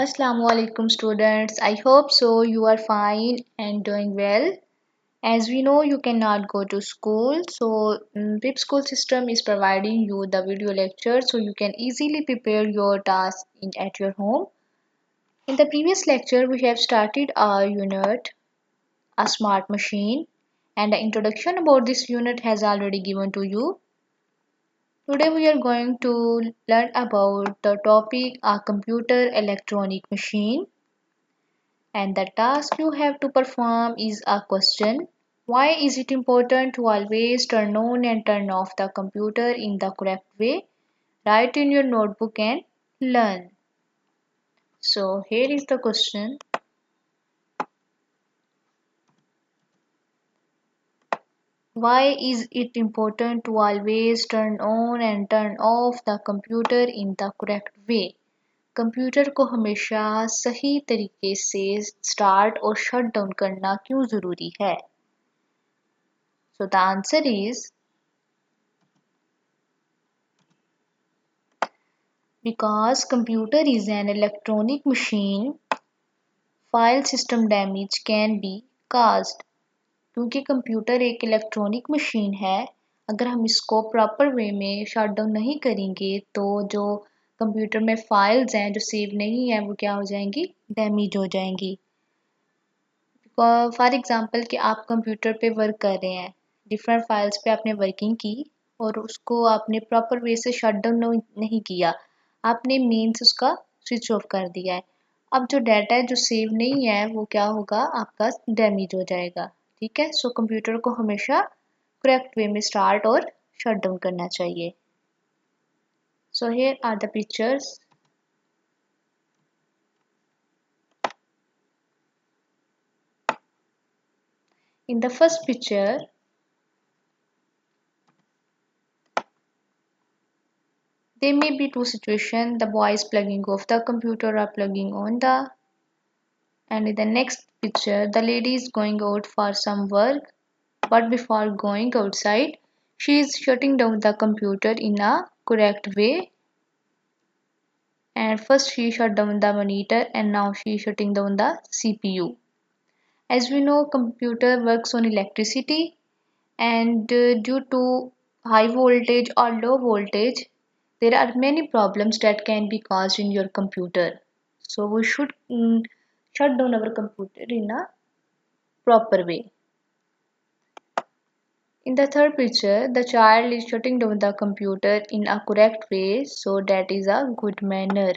Assalamu alaikum students. I hope so you are fine and doing well. As we know you cannot go to school, so PIPS school system is providing you the video lecture so you can easily prepare your task at your home. In the previous lecture we have started our unit a smart machine and the introduction about this unit has already given to you. Today we are going to learn about the topic a computer electronic machine. And the task you have to perform is a question. Why is it important to always turn on and turn off the computer in the correct way? Write in your notebook and learn. So here is the question. Why is it important to always turn on and turn off the computer in the correct way? Computer को हमेशा सही तरीके से start और shut down करना क्यों ज़रूरी है? So the answer is because computer is an electronic machine, file system damage can be caused. क्योंकि कंप्यूटर एक इलेक्ट्रॉनिक मशीन है, अगर हम इसको प्रॉपर वे में शट डाउन नहीं करेंगे तो जो कंप्यूटर में फाइल्स हैं जो सेव नहीं है वो क्या हो जाएंगी, डैमेज हो जाएंगी. फॉर एग्जांपल कि आप कंप्यूटर पे वर्क कर रहे हैं, डिफरेंट फाइल्स पे आपने वर्किंग की और उसको आपने प्रॉपर वे से शट डाउन नहीं किया, आपने मीन्स उसका स्विच ऑफ कर दिया है. अब जो डाटा है जो सेव नहीं है वो क्या होगा, आपका डैमेज हो जाएगा. ठीक है, सो कंप्यूटर को हमेशा करेक्ट वे में स्टार्ट और शट डाउन करना चाहिए. So here are the pictures. In the first picture, there may be two situations, the boy is plugging off the computer or plugging on the. And in the next picture, the lady is going out for some work, but before going outside, she is shutting down the computer in a correct way. And first she shut down the monitor and now she is shutting down the CPU. As we know, computer works on electricity and due to high voltage or low voltage, there are many problems that can be caused in your computer. So we should shut down our computer in a proper way. In the third picture, the child is shutting down the computer in a correct way, so that is a good manner.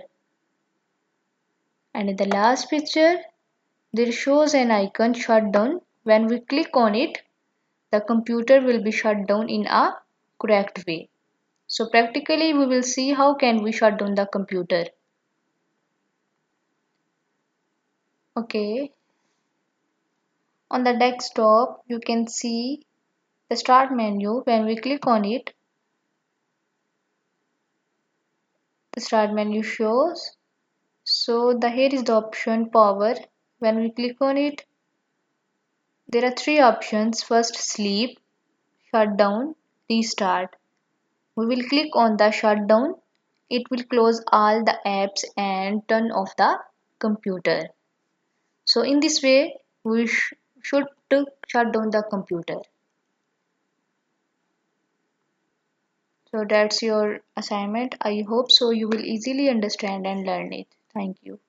And in the last picture, there shows an icon shut down. When we click on it, the computer will be shut down in a correct way. So practically we will see how can we shut down the computer. Okay, on the desktop you can see the start menu. When we click on it, the start menu shows. So here is the option power. When we click on it, there are three options. First, sleep, shut down, restart. We will click on the shutdown. It will close all the apps and turn off the computer. So in this way, we should shut down the computer. So that's your assignment. I hope so you will easily understand and learn it. Thank you.